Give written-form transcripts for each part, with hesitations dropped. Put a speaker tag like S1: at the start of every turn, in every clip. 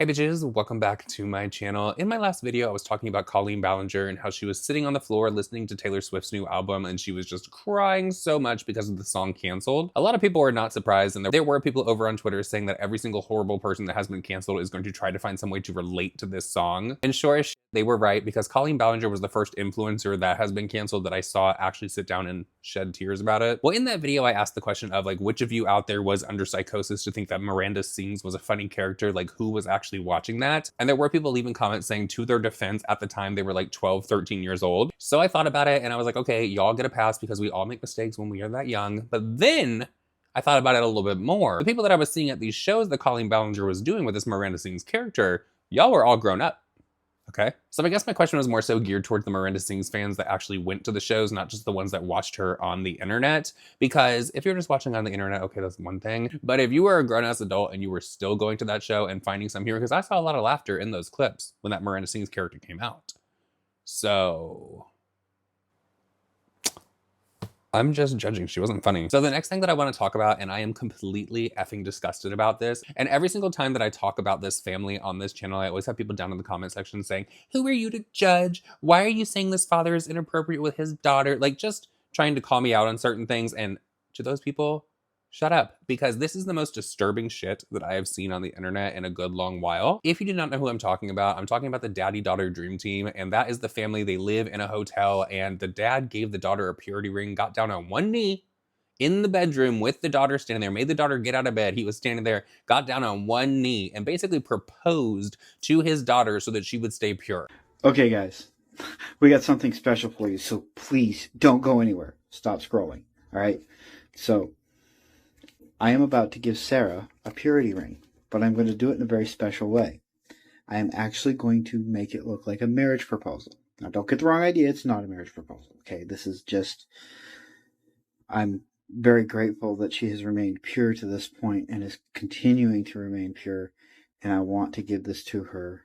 S1: Hey bitches, welcome back to my channel. In my last video, I was talking about Colleen Ballinger and how she was sitting on the floor listening to Taylor Swift's new album and she was just crying so much because of the song canceled. A lot of people were not surprised, and there were people over on Twitter saying that every single horrible person that has been canceled is going to try to find some way to relate to this song. And sure as shit, they were right, because Colleen Ballinger was the first influencer that has been canceled that I saw actually sit down and shed tears about it. Well, in that video, I asked the question of like, which of you out there was under psychosis to think that Miranda Sings was a funny character? Like, who was actually watching that? And there were people leaving comments saying, to their defense, at the time they were like 12, 13 years old. So I thought about it and I was like, okay, y'all get a pass because we all make mistakes when we are that young. But then I thought about it a little bit more. The people that I was seeing at these shows that Colleen Ballinger was doing with this Miranda Sings character, y'all were all grown up. Okay, so I guess my question was more so geared towards the Miranda Sings fans that actually went to the shows, not just the ones that watched her on the internet. Because if you're just watching on the internet, okay, that's one thing. But if you were a grown-ass adult and you were still going to that show and finding some humor, because I saw a lot of laughter in those clips when that Miranda Sings character came out. So I'm just judging. She wasn't funny. So the next thing that I want to talk about, and I am completely effing disgusted about this, and every single time that I talk about this family on this channel, I always have people down in the comment section saying, who are you to judge? Why are you saying this father is inappropriate with his daughter? Like, just trying to call me out on certain things. And to those people, shut up, because this is the most disturbing shit that I have seen on the internet in a good long while. If you do not know who I'm talking about the daddy-daughter dream team, and that is the family. They live in a hotel, and the dad gave the daughter a purity ring, got down on one knee in the bedroom with the daughter standing there, made the daughter get out of bed. He was standing there, got down on one knee, and basically proposed to his daughter so that she would stay pure.
S2: Okay, guys, we got something special for you, so please don't go anywhere. Stop scrolling, all right? So I am about to give Sarah a purity ring, but I'm going to do it in a very special way. I am actually going to make it look like a marriage proposal. Now, don't get the wrong idea. It's not a marriage proposal, okay? This is just, I'm very grateful that she has remained pure to this point and is continuing to remain pure, and I want to give this to her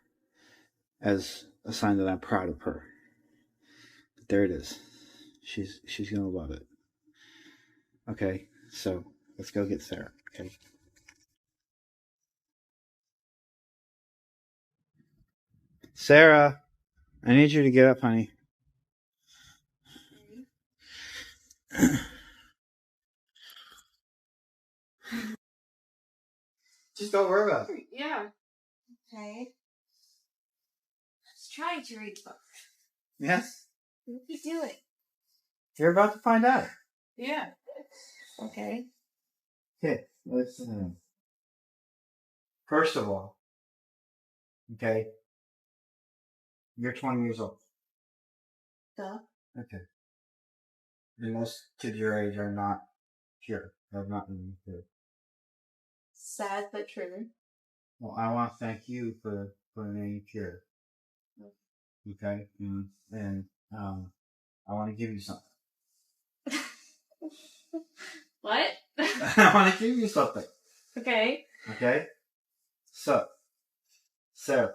S2: as a sign that I'm proud of her. But there it is. She's going to love it. Okay, so let's go get Sarah, okay? Sarah, I need you to get up, honey. Just don't worry about it.
S3: Yeah. Okay. I was trying to read the book.
S2: Yes?
S3: What are you doing?
S2: You're about to find out.
S3: Yeah. Okay.
S2: Okay, listen. First of all, okay, you're 20 years old.
S3: Duh.
S2: Okay. And most kids your age are not pure. Have not been pure.
S3: Sad but true.
S2: Well, I want to thank you for remaining pure. Okay? And I want to give you something.
S3: What?
S2: I want to give you something.
S3: Okay.
S2: Okay? So, Sarah.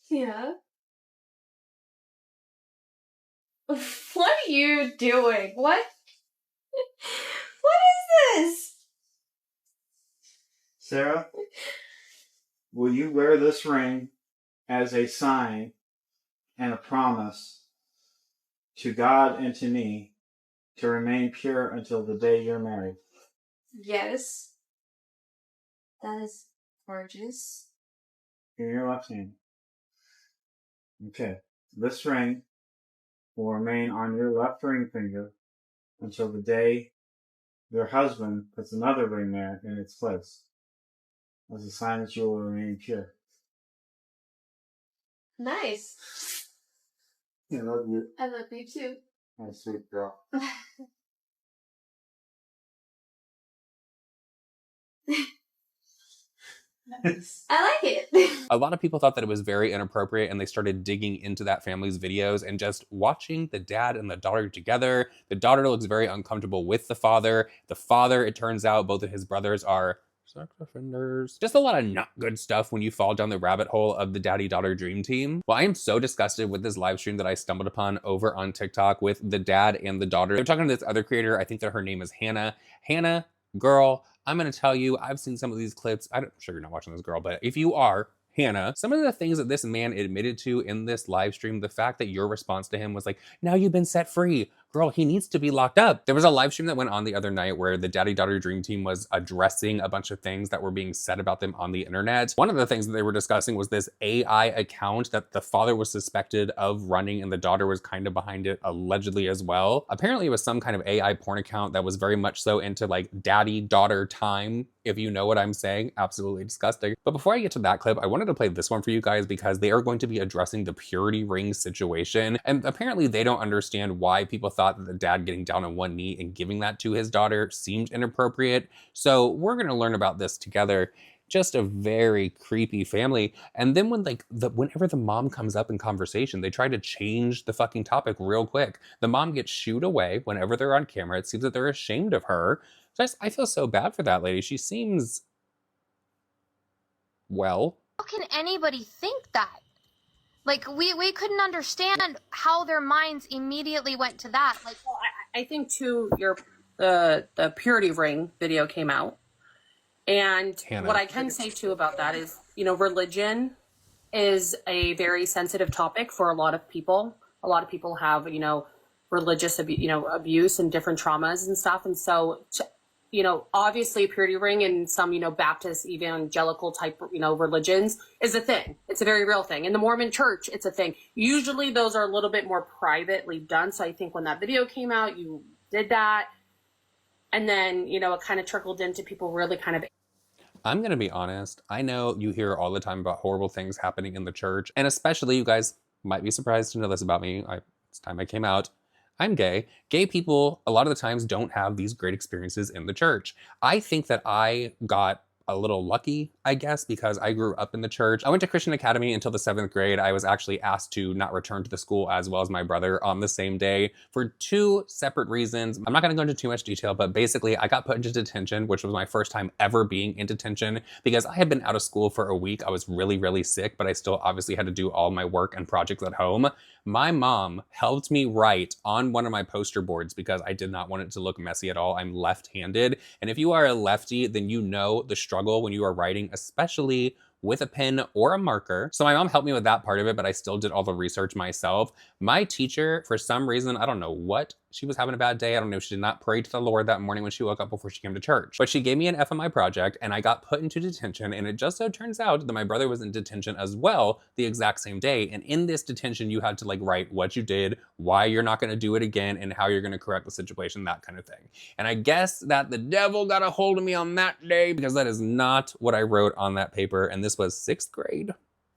S3: Yeah. What are you doing? What? What is this?
S2: Sarah, will you wear this ring as a sign and a promise to God and to me to remain pure until the day you're married?
S3: Yes. That is gorgeous.
S2: In your left hand. Okay. This ring will remain on your left ring finger until the day your husband puts another ring there in its place, as a sign that you will remain pure.
S3: Nice.
S2: I love you.
S3: I love you too.
S2: My sweet girl.
S3: I like it.
S1: A lot of people thought that it was very inappropriate, and they started digging into that family's videos and just watching the dad and the daughter together. The daughter looks very uncomfortable with the father. The father, it turns out, both of his brothers are sex offenders. Just a lot of not good stuff when you fall down the rabbit hole of the daddy-daughter dream team. Well, I am so disgusted with this live stream that I stumbled upon over on TikTok with the dad and the daughter. They're talking to this other creator. I think that her name is Hannah. Hannah, girl, I'm gonna tell you, I've seen some of these clips. I'm sure you're not watching this, girl, but if you are, Hannah, some of the things that this man admitted to in this live stream, the fact that your response to him was like, now you've been set free. Girl, he needs to be locked up. There was a live stream that went on the other night where the daddy-daughter dream team was addressing a bunch of things that were being said about them on the internet. One of the things that they were discussing was this AI account that the father was suspected of running and the daughter was kind of behind it allegedly as well. Apparently it was some kind of AI porn account that was very much so into like daddy-daughter time, if you know what I'm saying. Absolutely disgusting. But before I get to that clip, I wanted to play this one for you guys because they are going to be addressing the purity ring situation. And apparently they don't understand why people thought that the dad getting down on one knee and giving that to his daughter seemed inappropriate. So we're gonna learn about this together. Just a very creepy family. And then when whenever the mom comes up in conversation, they try to change the fucking topic real quick. The mom gets shooed away whenever they're on camera. It seems that they're ashamed of her. I feel so bad for that lady. She seems, well.
S4: How can anybody think that? Like, we couldn't understand how their minds immediately went to that. Like,
S5: well, I think too, the purity ring video came out. And
S1: Hannah.
S5: What I can say too about that is, you know, religion is a very sensitive topic for a lot of people. A lot of people have, you know, religious, abuse and different traumas and stuff. And so, you know, obviously purity ring in some, you know, Baptist evangelical type, you know, religions is a thing. It's a very real thing. In the Mormon church, it's a thing. Usually those are a little bit more privately done. So I think when that video came out, you did that. And then, you know, it kind of trickled into people really kind of.
S1: I'm going to be honest. I know you hear all the time about horrible things happening in the church. And especially you guys might be surprised to know this about me. It's time I came out. I'm gay. Gay people, a lot of the times, don't have these great experiences in the church. I think that I got a little lucky, I guess, because I grew up in the church. I went to Christian Academy until the 7th grade. I was actually asked to not return to the school as well as my brother on the same day for 2 separate reasons. I'm not gonna go into too much detail, but basically I got put into detention, which was my first time ever being in detention because I had been out of school for a week. I was really, really sick, but I still obviously had to do all my work and projects at home. My mom helped me write on one of my poster boards because I did not want it to look messy at all. I'm left-handed. And if you are a lefty, then you know the struggle when you are writing, especially with a pen or a marker. So my mom helped me with that part of it, but I still did all the research myself. My teacher, for some reason, I don't know what, she was having a bad day. I don't know if she did not pray to the Lord that morning when she woke up before she came to church. But she gave me an F on my project and I got put into detention. And it just so turns out that my brother was in detention as well the exact same day. And in this detention, you had to like write what you did, why you're not gonna do it again, and how you're gonna correct the situation, that kind of thing. And I guess that the devil got a hold of me on that day because that is not what I wrote on that paper. And this was 6th grade.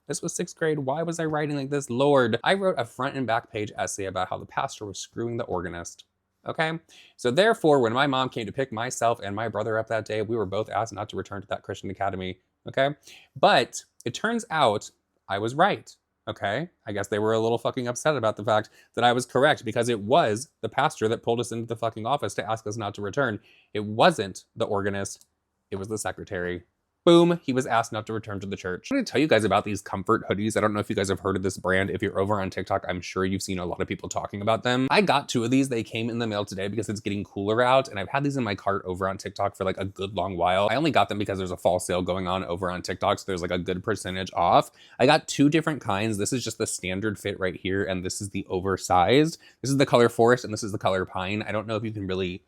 S1: This was 6th grade. Why was I writing like this? Lord. I wrote a front and back page essay about how the pastor was screwing the organist. Okay? So therefore, when my mom came to pick myself and my brother up that day, we were both asked not to return to that Christian academy. Okay? But it turns out I was right. Okay? I guess they were a little fucking upset about the fact that I was correct because it was the pastor that pulled us into the fucking office to ask us not to return. It wasn't the organist. It was the secretary. Boom, he was asked not to return to the church. I'm gonna tell you guys about these comfort hoodies. I don't know if you guys have heard of this brand. If you're over on TikTok, I'm sure you've seen a lot of people talking about them. I got 2 of these. They came in the mail today because it's getting cooler out, and I've had these in my cart over on TikTok for like a good long while. I only got them because there's a fall sale going on over on TikTok, so there's like a good percentage off. I got 2 different kinds. This is just the standard fit right here, and this is the oversized. This is the color forest, and this is the color pine. I don't know if you can really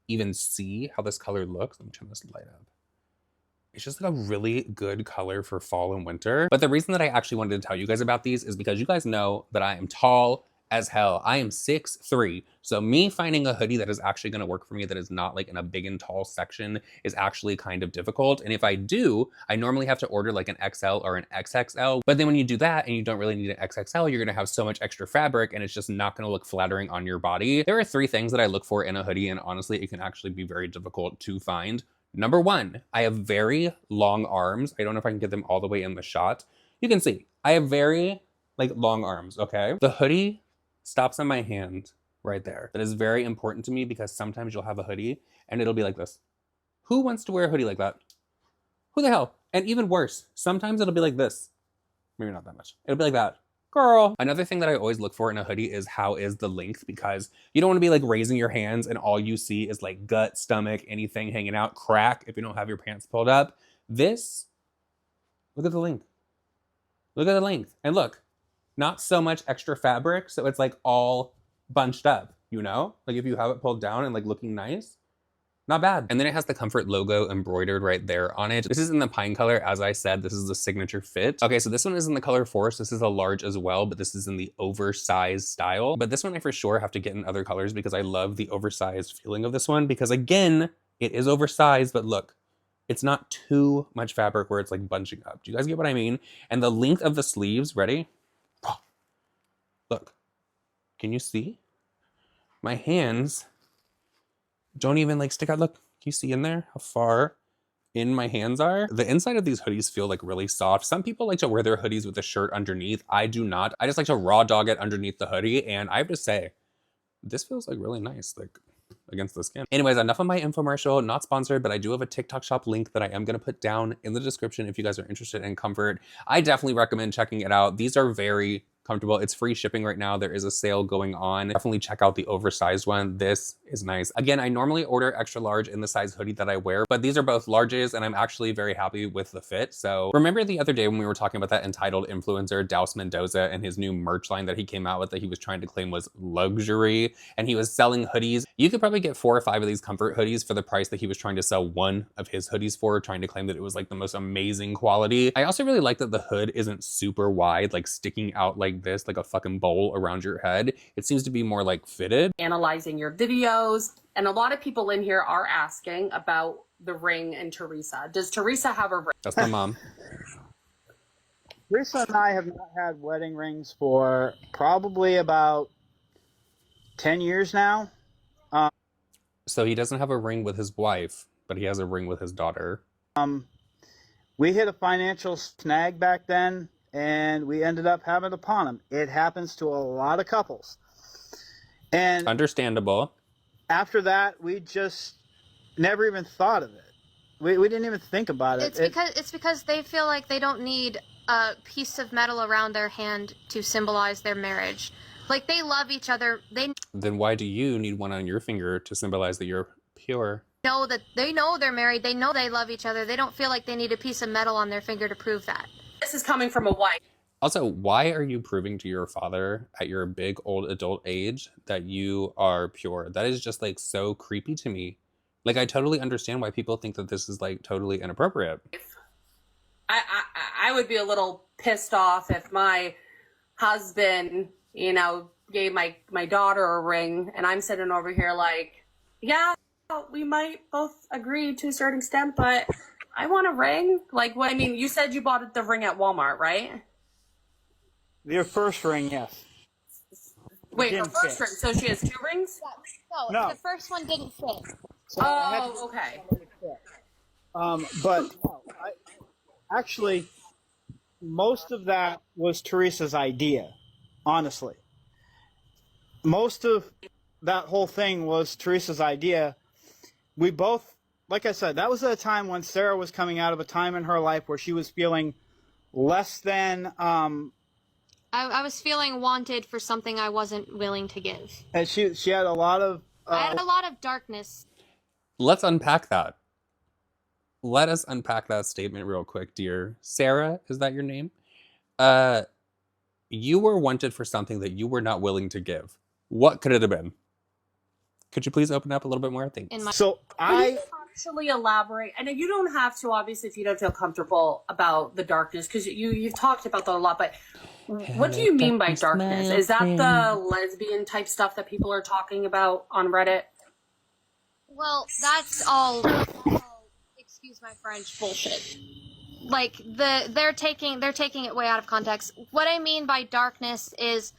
S1: even see how this color looks. Let me turn this light up. It's just like a really good color for fall and winter. But the reason that I actually wanted to tell you guys about these is because you guys know that I am tall as hell. I am 6'3". So me finding a hoodie that is actually gonna work for me that is not like in a big and tall section is actually kind of difficult. And if I do, I normally have to order like an XL or an XXL. But then when you do that and you don't really need an XXL, you're gonna have so much extra fabric and it's just not gonna look flattering on your body. There are 3 things that I look for in a hoodie, and honestly, it can actually be very difficult to find. Number 1, I have very long arms. I don't know if I can get them all the way in the shot. You can see, I have very like long arms, okay? The hoodie stops on my hand right there. That is very important to me because sometimes you'll have a hoodie and it'll be like this. Who wants to wear a hoodie like that? Who the hell? And even worse, sometimes it'll be like this. Maybe not that much. It'll be like that. Girl. Another thing that I always look for in a hoodie is how is the length, because you don't want to be like raising your hands and all you see is like gut, stomach, anything hanging out, crack if you don't have your pants pulled up. This, look at the length. Look at the length. And look, not so much extra fabric, so it's like all bunched up, you know? Like if you have it pulled down and like looking nice, not bad. And then it has the Comfort logo embroidered right there on it. This is in the pine color. As I said, this is the signature fit. Okay, so this one is in the color Force. This is a large as well, but this is in the oversized style. But this one I for sure have to get in other colors because I love the oversized feeling of this one because again, it is oversized, but look, it's not too much fabric where it's like bunching up. Do you guys get what I mean? And the length of the sleeves, ready? Look, can you see? My hands don't even like stick out. Look, can you see in there how far in my hands are? The inside of these hoodies feel like really soft. Some people like to wear their hoodies with a shirt underneath. I do not. I just like to raw dog it underneath the hoodie. And I have to say, this feels like really nice, like against the skin. Anyways, enough of my infomercial, not sponsored, but I do have a TikTok shop link that I am gonna put down in the description if you guys are interested in comfort. I definitely recommend checking it out. These are very comfortable. It's free shipping right now. There is a sale going on. Definitely check out the oversized one. This is nice. Again, I normally order extra large in the size hoodie that I wear, but these are both larges and I'm actually very happy with the fit. So remember the other day when we were talking about that entitled influencer, Douse Mendoza, and his new merch line that he came out with that he was trying to claim was luxury and he was selling hoodies. You could probably get 4 or 5 of these comfort hoodies for the price that he was trying to sell one of his hoodies for, trying to claim that it was like the most amazing quality. I also really like that the hood isn't super wide, like sticking out like this, like a fucking bowl around your head. It seems to be more like fitted.
S5: Analyzing your videos, and a lot of people in here are asking about the ring and Teresa. Does Teresa have a ring?
S1: That's my mom.
S2: Trisha and I have not had wedding rings for probably about 10 years now.
S1: So he doesn't have a ring with his wife, but he has a ring with his daughter.
S2: We hit a financial snag back then, and we ended up having to pawn them. It happens to a lot of couples. And
S1: understandable.
S2: After that, we just never even thought of it. We didn't even think about it.
S4: It's because they feel like they don't need a piece of metal around their hand to symbolize their marriage. Like, they love each other.
S1: Then why do you need one on your finger to symbolize that you're pure?
S4: Know that they know they're married. They know they love each other. They don't feel like they need a piece of metal on their finger to prove that.
S5: This is coming from a wife.
S1: Also, why are you proving to your father at your big old adult age that you are pure? That is just like so creepy to me. Like, I totally understand why people think that this is like totally inappropriate.
S5: I would be a little pissed off if my husband, you know, gave my daughter a ring and I'm sitting over here like, yeah, we might both agree to a certain extent, but I want a ring. Like, what? I mean, you said you bought the ring at Walmart, right?
S2: Your first ring, yes.
S5: Wait, her first ring. So she has 2 rings?
S2: No.
S4: The first one didn't fit.
S2: So
S5: oh, okay.
S2: But actually, most of that was Teresa's idea, honestly. Most of that whole thing was Teresa's idea. We both, like I said, that was at a time when Sarah was coming out of a time in her life where she was feeling less than...
S4: I was feeling wanted for something I wasn't willing to give.
S2: And she had a lot of...
S4: I had a lot of darkness.
S1: Let's unpack that. Let us unpack that statement real quick, dear. Sarah, is that your name? You were wanted for something that you were not willing to give. What could it have been? Could you please open up a little bit more? Thanks.
S2: So
S5: Can you actually elaborate? I know you don't have to, obviously, if you don't feel comfortable about the darkness, because you've talked about that a lot, but what do you mean by darkness? Is that the lesbian type stuff that people are talking about on Reddit?
S4: Well, that's all excuse my French, bullshit. Like, they're taking it way out of context. What I mean by darkness is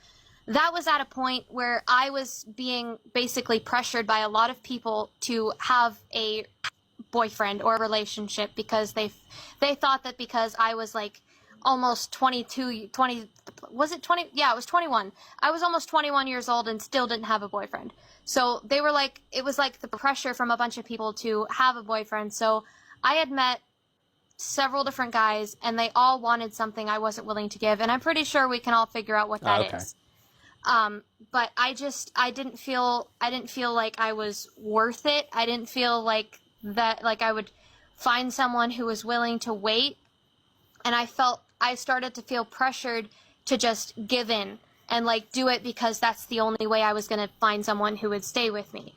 S4: that was at a point where I was being basically pressured by a lot of people to have a boyfriend or a relationship because they thought that because I was like almost 20, was it 20? Yeah, it was 21. I was almost 21 years old and still didn't have a boyfriend. So they were like, it was like the pressure from a bunch of people to have a boyfriend. So I had met several different guys and they all wanted something I wasn't willing to give. And I'm pretty sure we can all figure out what that is. But I didn't feel like I was worth it. I didn't feel like that, like I would find someone who was willing to wait. And I felt I started to feel pressured to just give in and like do it because that's the only way I was going to find someone who would stay with me.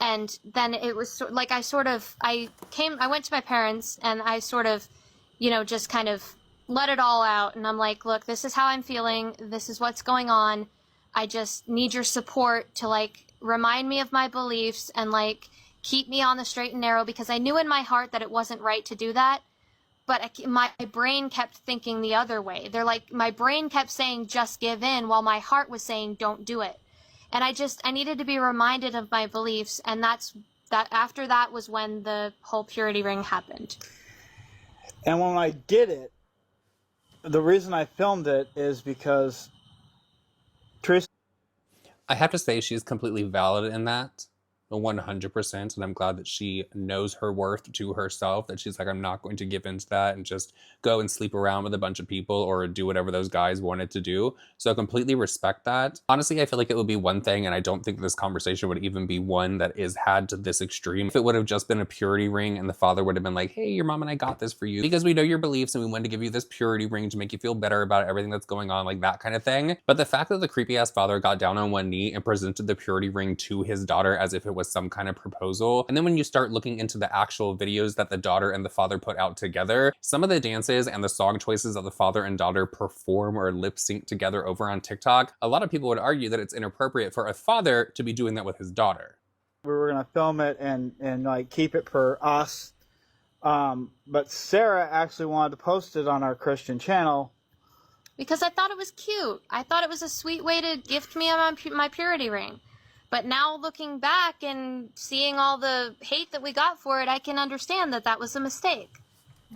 S4: And then it was like I went to my parents and I sort of, you know, just kind of let it all out. And I'm like, look, this is how I'm feeling. This is what's going on. I just need your support to like remind me of my beliefs and like keep me on the straight and narrow, because I knew in my heart that it wasn't right to do that. But my brain kept thinking the other way. My brain kept saying, just give in, while my heart was saying, don't do it. And I needed to be reminded of my beliefs. And after that was when the whole purity ring happened.
S6: And when I did it, the reason I filmed it is because Trisha.
S1: I have to say she's completely valid in that, 100%, and I'm glad that she knows her worth to herself, that she's like, I'm not going to give into that and just go and sleep around with a bunch of people or do whatever those guys wanted to do. So I completely respect that. Honestly, I feel like it would be one thing, and I don't think this conversation would even be one that is had to this extreme, if it would have just been a purity ring and the father would have been like, hey, your mom and I got this for you because we know your beliefs and we wanted to give you this purity ring to make you feel better about everything that's going on, like that kind of thing. But the fact that the creepy ass father got down on one knee and presented the purity ring to his daughter as if it was some kind of proposal. And then when you start looking into the actual videos that the daughter and the father put out together, some of the dances and the song choices that the father and daughter perform or lip sync together over on TikTok, a lot of people would argue that it's inappropriate for a father to be doing that with his daughter.
S6: We were going to film it and like keep it for us. But Sarah actually wanted to post it on our Christian channel.
S4: Because I thought it was cute. I thought it was a sweet way to gift me my purity ring. But now looking back and seeing all the hate that we got for it, I can understand that that was a mistake.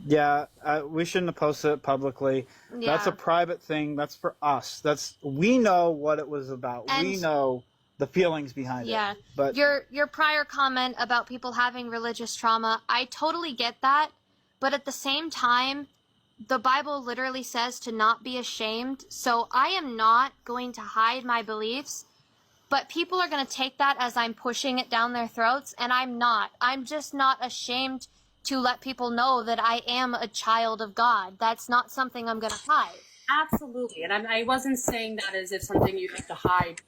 S6: Yeah, we shouldn't have posted it publicly. Yeah. That's a private thing. That's for us. We know what it was about. And we know the feelings behind it. Yeah. But
S4: your prior comment about people having religious trauma, I totally get that. But at the same time, the Bible literally says to not be ashamed. So I am not going to hide my beliefs. But people are going to take that as I'm pushing it down their throats, and I'm not. I'm just not ashamed to let people know that I am a child of God. That's not something I'm going to hide.
S5: Absolutely. And I wasn't saying that as if something you have to hide.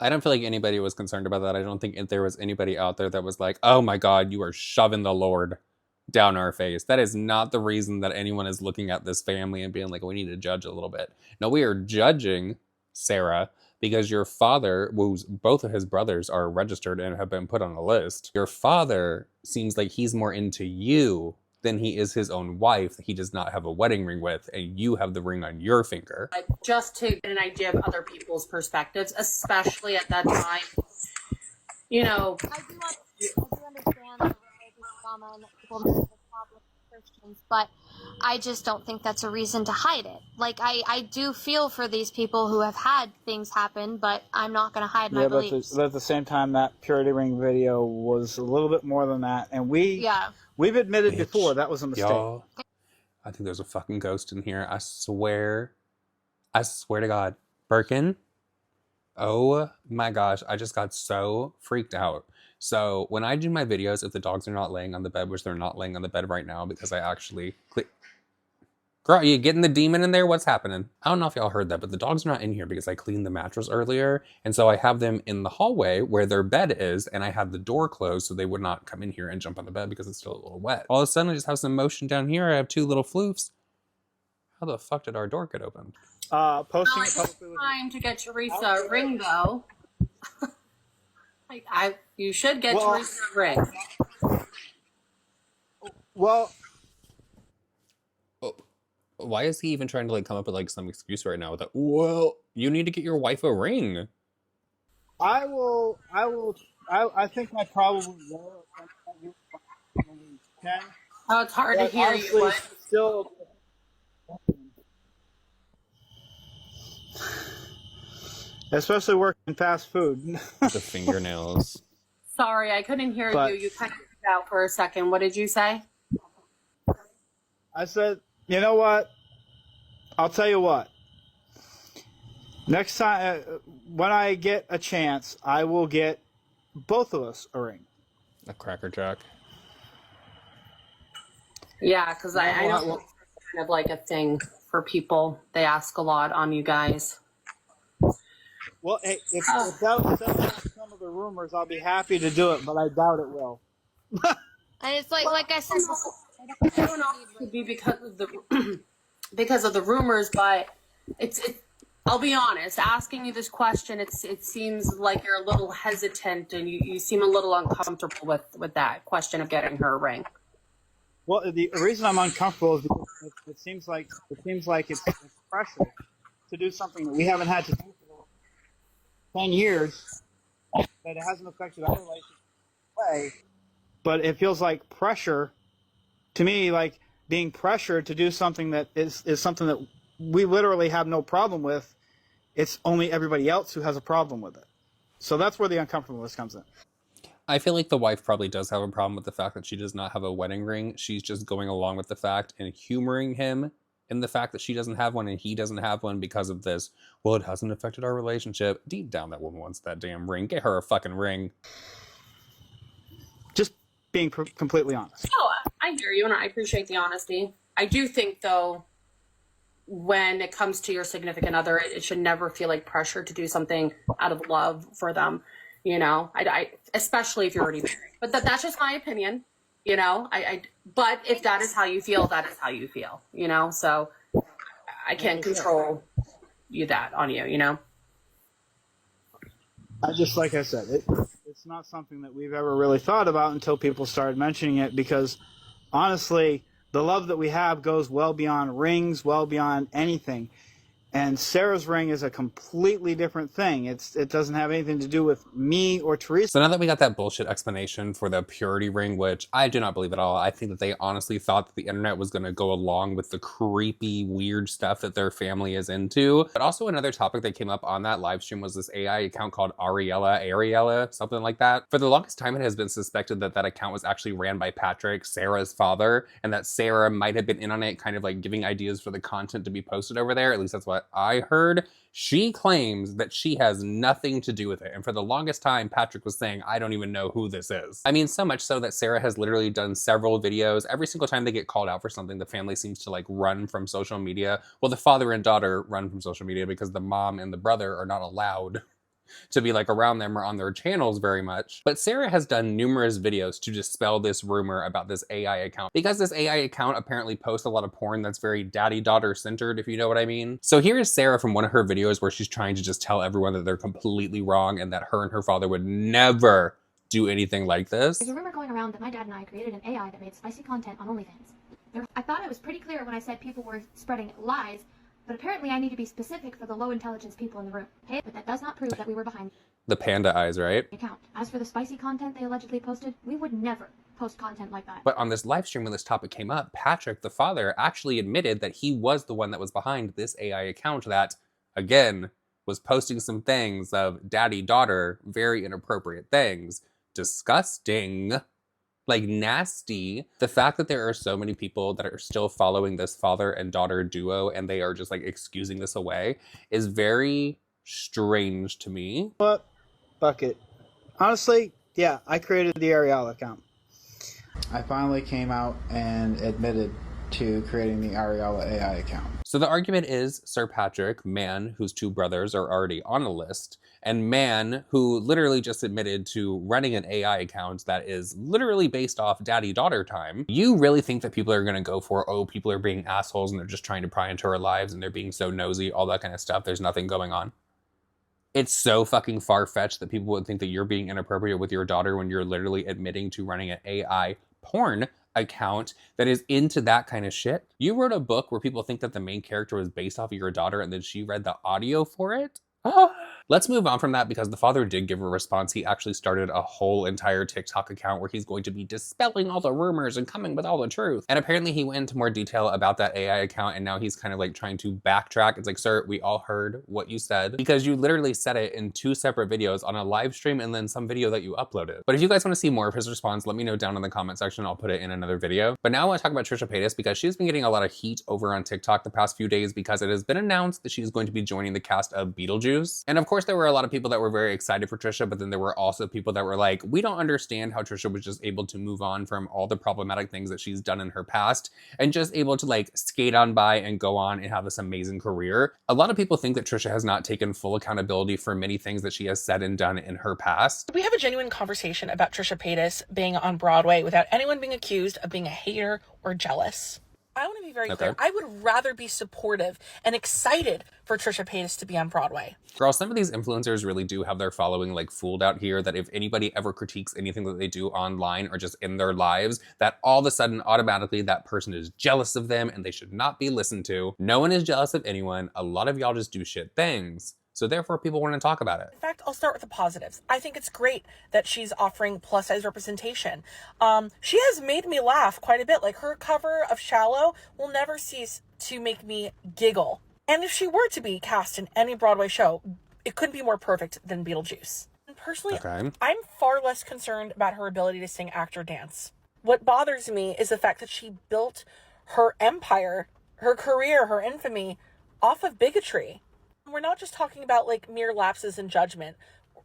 S1: I don't feel like anybody was concerned about that. I don't think there was anybody out there that was like, oh my God, you are shoving the Lord down our face. That is not the reason that anyone is looking at this family and being like, we need to judge a little bit. No, we are judging Sarah because your father, both of his brothers are registered and have been put on a list. Your father seems like he's more into you than he is his own wife that he does not have a wedding ring with, and you have the ring on your finger.
S5: Just to get an idea of other people's perspectives, especially at that time, you know.
S4: I do understand the religious trauma and that people make a problem with Christians, but I just don't think that's a reason to hide it. Like, I do feel for these people who have had things happen, but I'm not going to hide my beliefs.
S6: But at the same time, that purity ring video was a little bit more than that. And we've admitted before that was a mistake.
S1: Y'all, I think there's a fucking ghost in here. I swear to God. Birkin, oh my gosh, I just got so freaked out. So when I do my videos, if the dogs are not laying on the bed, which they're not laying on the bed right now because I actually Girl, are you getting the demon in there? What's happening? I don't know if y'all heard that, but the dogs are not in here because I cleaned the mattress earlier. And so I have them in the hallway where their bed is, and I had the door closed so they would not come in here and jump on the bed because it's still a little wet. All of a sudden, I just have some motion down here. I have two little floofs. How the fuck did our door get opened?
S6: Posting
S5: it publicly. Time to get Teresa a ring, though. You should get Teresa a ring.
S6: Well...
S1: Why is he even trying to come up with some excuse right now with that? Well, you need to get your wife a ring.
S6: I think I probably will.
S5: Oh, it's hard to hear you. But...
S6: Still, especially working fast food.
S1: The fingernails.
S5: Sorry, I couldn't hear you. You kind of cut out for a second. What did you say?
S6: I said, you know what? I'll tell you what. Next time, when I get a chance, I will get both of us a ring.
S1: A Cracker Jack.
S5: Yeah, because I don't kind of like a thing for people. They ask a lot on you guys.
S6: Well, hey, if that settles some of the rumors, I'll be happy to do it, but I doubt it will.
S4: And it's like I said,
S5: I don't know if it could be because of the rumors, but it's I'll be honest, asking you this question, it seems like you're a little hesitant and you seem a little uncomfortable with that question of getting her a ring.
S6: Well, the reason I'm uncomfortable is because it seems like it's pressure to do something that we haven't had to do for 10 years, that it hasn't affected our relationship, but it feels like pressure to me, like being pressured to do something that is something that we literally have no problem with. It's only everybody else who has a problem with it. So that's where the uncomfortableness comes in.
S1: I feel like the wife probably does have a problem with the fact that she does not have a wedding ring. She's just going along with the fact and humoring him in the fact that she doesn't have one and he doesn't have one because of this. Well, it hasn't affected our relationship. Deep down, that woman wants that damn ring. Get her a fucking ring.
S6: Just being completely honest.
S5: No, I hear you and I appreciate the honesty. I do think, though, when it comes to your significant other, it should never feel like pressure to do something out of love for them. You know, I especially if you're already married. But that's just my opinion. You know, but if that is how you feel, that is how you feel. You know, so I can't control on you. You know.
S6: Like I said, it's not something that we've ever really thought about until people started mentioning it, because honestly, the love that we have goes well beyond rings, well beyond anything. And Sarah's ring is a completely different thing. It doesn't have anything to do with me or Teresa.
S1: So now that we got that bullshit explanation for the purity ring, which I do not believe at all, I think that they honestly thought that the internet was going to go along with the creepy, weird stuff that their family is into. But also another topic that came up on that live stream was this AI account called Ariella, something like that. For the longest time, it has been suspected that that account was actually ran by Patrick, Sarah's father, and that Sarah might have been in on it, kind of like giving ideas for the content to be posted over there. At least that's what I heard. She claims that she has nothing to do with it. And for the longest time, Patrick was saying, I don't even know who this is. I mean, so much so that Sarah has literally done several videos. Every single time they get called out for something, the family seems to like run from social media. Well, the father and daughter run from social media because the mom and the brother are not allowed to be like around them or on their channels very much. But Sarah has done numerous videos to dispel this rumor about this AI account, because this AI account apparently posts a lot of porn that's very daddy-daughter centered, if you know what I mean. So here is Sarah from one of her videos where she's trying to just tell everyone that they're completely wrong and that her and her father would never do anything like this.
S7: There's a rumor going around that my dad and I created an AI that made spicy content on OnlyFans. I thought I was pretty clear when I said people were spreading lies, but apparently I need to be specific for the low intelligence people in the room. Hey, but that does not prove that we were behind
S1: the panda eyes, right?
S7: the account. As for the spicy content they allegedly posted, we would never post content like that.
S1: But on this live stream when this topic came up, Patrick, the father, actually admitted that he was the one that was behind this AI account that, again, was posting some things of daddy-daughter, very inappropriate things. Disgusting. Like, nasty. The fact that there are so many people that are still following this father and daughter duo and they are just like excusing this away is very strange to me.
S6: But bucket. Honestly, yeah, I created the Ariel account. I finally came out and admitted to creating the Ariella AI account.
S1: So the argument is Sir Patrick, man whose two brothers are already on a list, and man who literally just admitted to running an AI account that is literally based off daddy-daughter time. You really think that people are gonna go for, oh, people are being assholes and they're just trying to pry into our lives and they're being so nosy, all that kind of stuff, there's nothing going on? It's so fucking far-fetched that people would think that you're being inappropriate with your daughter when you're literally admitting to running an AI porn account that is into that kind of shit. You wrote a book where people think that the main character was based off of your daughter and then she read the audio for it? Let's move on from that because the father did give a response. He actually started a whole entire TikTok account where he's going to be dispelling all the rumors and coming with all the truth. And apparently he went into more detail about that AI account and now he's kind of like trying to backtrack. It's like, sir, we all heard what you said because you literally said it in 2 separate videos on a live stream and then some video that you uploaded. But if you guys want to see more of his response, let me know down in the comment section. I'll put it in another video. But now I want to talk about Trisha Paytas because she's been getting a lot of heat over on TikTok the past few days because it has been announced that she's going to be joining the cast of Beetlejuice. And of course, there were a lot of people that were very excited for Trisha, but then there were also people that were like, we don't understand how Trisha was just able to move on from all the problematic things that she's done in her past and just able to like skate on by and go on and have this amazing career. A lot of people think that Trisha has not taken full accountability for many things that she has said and done in her past.
S8: We have a genuine conversation about Trisha Paytas being on Broadway without anyone being accused of being a hater or jealous. I want to be very clear. I would rather be supportive and excited for Trisha Paytas to be on Broadway.
S1: Girl, some of these influencers really do have their following like fooled out here, that if anybody ever critiques anything that they do online or just in their lives, that all of a sudden automatically that person is jealous of them and they should not be listened to. No one is jealous of anyone. A lot of y'all just do shit things. So therefore, people want to talk about it.
S8: In fact, I'll start with the positives. I think it's great that she's offering plus size representation. She has made me laugh quite a bit. Like her cover of Shallow will never cease to make me giggle. And if she were to be cast in any Broadway show, it couldn't be more perfect than Beetlejuice. And personally, I'm far less concerned about her ability to sing, act, or dance. What bothers me is the fact that she built her empire, her career, her infamy off of bigotry. We're not just talking about like mere lapses in judgment.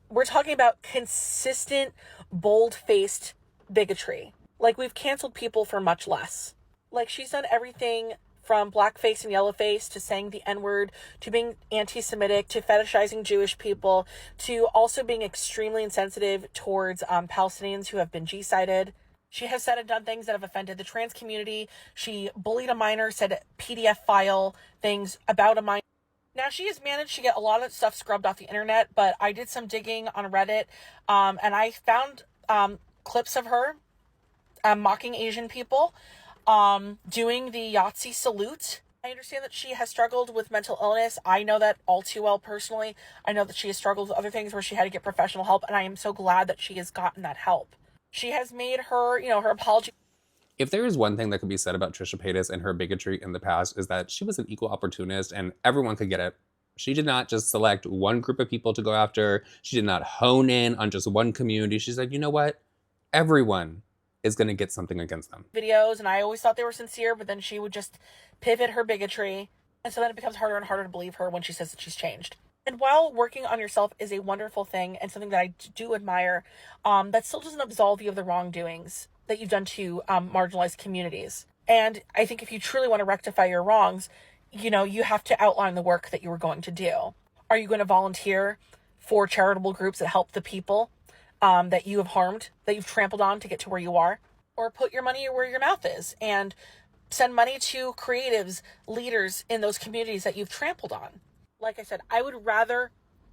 S8: We're talking about consistent, bold-faced bigotry. Like we've canceled people for much less. Like she's done everything from blackface and yellowface to saying the N-word to being anti-Semitic to fetishizing Jewish people to also being extremely insensitive towards Palestinians who have been G-sided. She has said and done things that have offended the trans community. She bullied a minor, said PDF file things about a minor. Now, she has managed to get a lot of stuff scrubbed off the internet, but I did some digging on Reddit, and I found clips of her mocking Asian people, doing the Yahtzee salute. I understand that she has struggled with mental illness. I know that all too well personally. I know that she has struggled with other things where she had to get professional help, and I am so glad that she has gotten that help. She has made her, her apology.
S1: If there is one thing that could be said about Trisha Paytas and her bigotry in the past, is that she was an equal opportunist and everyone could get it. She did not just select one group of people to go after. She did not hone in on just one community. She said, you know what? Everyone is going to get something against them.
S8: Videos, and I always thought they were sincere, but then she would just pivot her bigotry. And so then it becomes harder and harder to believe her when she says that she's changed. And while working on yourself is a wonderful thing and something that I do admire, that still doesn't absolve you of the wrongdoings that you've done to marginalized communities. And I think if you truly want to rectify your wrongs, you have to outline the work that you were going to do. Are you going to volunteer for charitable groups that help the people that you have harmed, that you've trampled on to get to where you are? Or put your money where your mouth is and send money to creatives, leaders in those communities that you've trampled on? Like I said, I would rather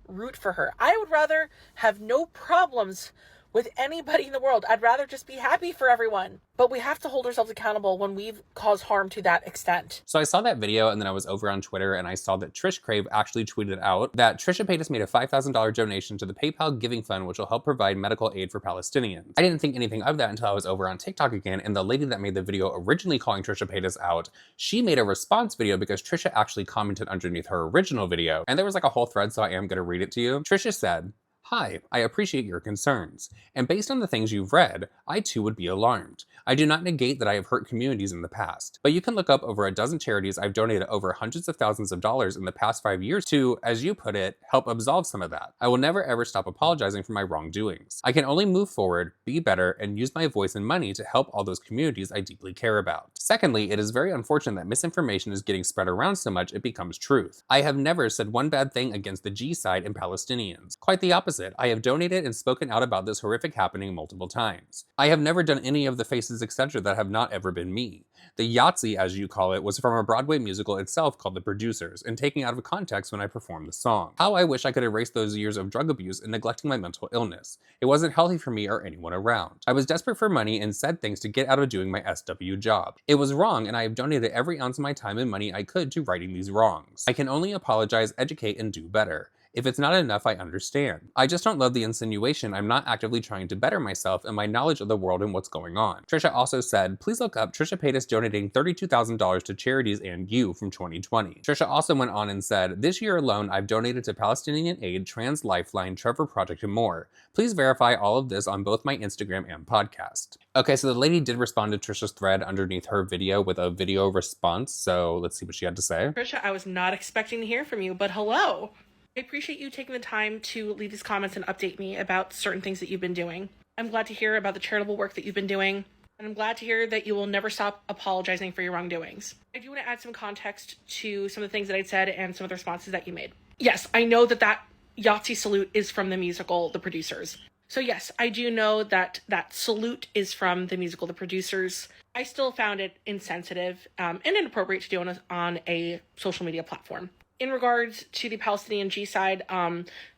S8: root for her. I would rather have no problems with anybody in the world. I'd rather just be happy for everyone. But we have to hold ourselves accountable when we've caused harm to that extent.
S1: So I saw that video and then I was over on Twitter and I saw that Trish Crave actually tweeted out that Trisha Paytas made a $5,000 donation to the PayPal Giving Fund, which will help provide medical aid for Palestinians. I didn't think anything of that until I was over on TikTok again, and the lady that made the video originally calling Trisha Paytas out, she made a response video because Trisha actually commented underneath her original video. And there was like a whole thread, so I am gonna read it to you. Trisha said, "Hi, I appreciate your concerns. And based on the things you've read, I too would be alarmed. I do not negate that I have hurt communities in the past, but you can look up over a dozen charities I've donated over hundreds of thousands of dollars in the past 5 years to, as you put it, help absolve some of that. I will never ever stop apologizing for my wrongdoings. I can only move forward, be better, and use my voice and money to help all those communities I deeply care about. Secondly, it is very unfortunate that misinformation is getting spread around so much it becomes truth. I have never said one bad thing against the G side and Palestinians. Quite the opposite. I have donated and spoken out about this horrific happening multiple times. I have never done any of the faces etc. that have not ever been me. The Yahtzee, as you call it, was from a Broadway musical itself called The Producers, and taken out of context when I performed the song. How I wish I could erase those years of drug abuse and neglecting my mental illness. It wasn't healthy for me or anyone around. I was desperate for money and said things to get out of doing my SW job. It was wrong, and I have donated every ounce of my time and money I could to righting these wrongs. I can only apologize, educate, and do better. If it's not enough, I understand. I just don't love the insinuation I'm not actively trying to better myself and my knowledge of the world and what's going on." Trisha also said, "Please look up Trisha Paytas donating $32,000 to charities and you from 2020. Trisha also went on and said, "This year alone, I've donated to Palestinian Aid, Trans Lifeline, Trevor Project, and more. Please verify all of this on both my Instagram and podcast." Okay, so the lady did respond to Trisha's thread underneath her video with a video response, so let's see what she had to say.
S8: Trisha, I was not expecting to hear from you, but hello. I appreciate you taking the time to leave these comments and update me about certain things that you've been doing. I'm glad to hear about the charitable work that you've been doing, and I'm glad to hear that you will never stop apologizing for your wrongdoings. I do want to add some context to some of the things that I said and some of the responses that you made. Yes, I know that Yahtzee salute is from the musical The Producers. So yes, I do know that salute is from the musical The Producers. I still found it insensitive and inappropriate to do on a social media platform. In regards to the Palestinian G-side,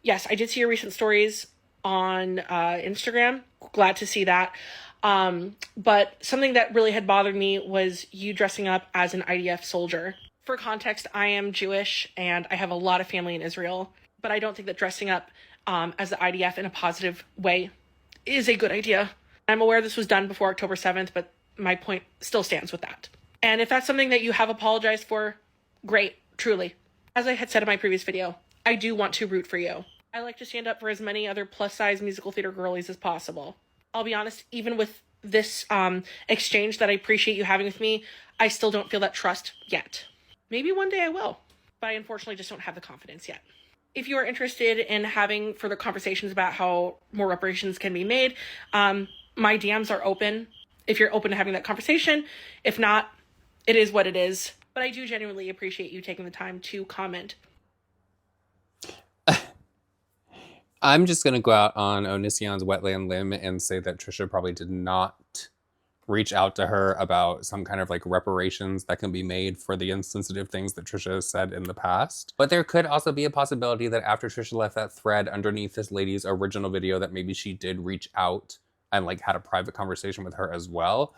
S8: yes, I did see your recent stories on Instagram. Glad to see that. But something that really had bothered me was you dressing up as an IDF soldier. For context, I am Jewish and I have a lot of family in Israel, but I don't think that dressing up as the IDF in a positive way is a good idea. I'm aware this was done before October 7th, but my point still stands with that. And if that's something that you have apologized for, great, truly. As I had said in my previous video, I do want to root for you. I like to stand up for as many other plus-size musical theater girlies as possible. I'll be honest, even with this exchange that I appreciate you having with me, I still don't feel that trust yet. Maybe one day I will, but I unfortunately just don't have the confidence yet. If you are interested in having further conversations about how more reparations can be made, my DMs are open if you're open to having that conversation. If not, it is what it is. But I do genuinely appreciate you taking the time to comment.
S1: I'm just going to go out on Onision's wetland limb and say that Trisha probably did not reach out to her about some kind of like reparations that can be made for the insensitive things that Trisha has said in the past. But there could also be a possibility that after Trisha left that thread underneath this lady's original video that maybe she did reach out and like had a private conversation with her as well.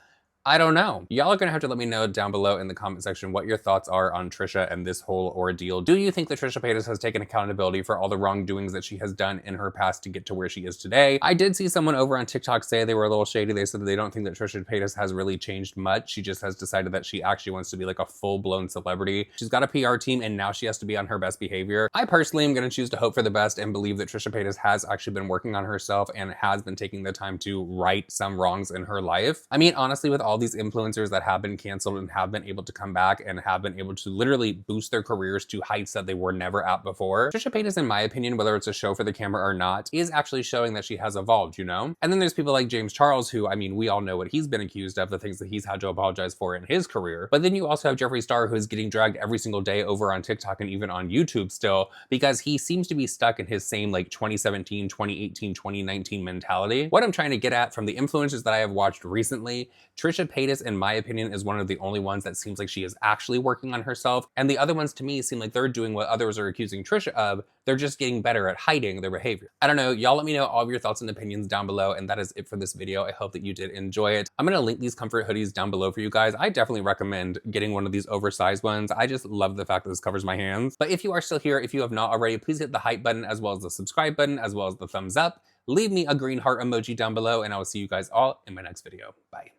S1: I don't know. Y'all are gonna have to let me know down below in the comment section what your thoughts are on Trisha and this whole ordeal. Do you think that Trisha Paytas has taken accountability for all the wrongdoings that she has done in her past to get to where she is today? I did see someone over on TikTok say they were a little shady. They said that they don't think that Trisha Paytas has really changed much. She just has decided that she actually wants to be like a full-blown celebrity. She's got a PR team and now she has to be on her best behavior. I personally am gonna choose to hope for the best and believe that Trisha Paytas has actually been working on herself and has been taking the time to right some wrongs in her life. I mean, honestly, with all these influencers that have been canceled and have been able to come back and have been able to literally boost their careers to heights that they were never at before, Trisha Paytas, in my opinion, whether it's a show for the camera or not, is actually showing that she has evolved, you know? And then there's people like James Charles, who, I mean, we all know what he's been accused of, the things that he's had to apologize for in his career. But then you also have Jeffree Star, who is getting dragged every single day over on TikTok and even on YouTube still, because he seems to be stuck in his same like 2017, 2018, 2019 mentality. What I'm trying to get at from the influencers that I have watched recently, Trisha Paytas, in my opinion, is one of the only ones that seems like she is actually working on herself. And the other ones to me seem like they're doing what others are accusing Trisha of. They're just getting better at hiding their behavior. I don't know. Y'all let me know all of your thoughts and opinions down below. And that is it for this video. I hope that you did enjoy it. I'm going to link these comfort hoodies down below for you guys. I definitely recommend getting one of these oversized ones. I just love the fact that this covers my hands. But if you are still here, if you have not already, please hit the hype button as well as the subscribe button as well as the thumbs up. Leave me a green heart emoji down below and I will see you guys all in my next video. Bye.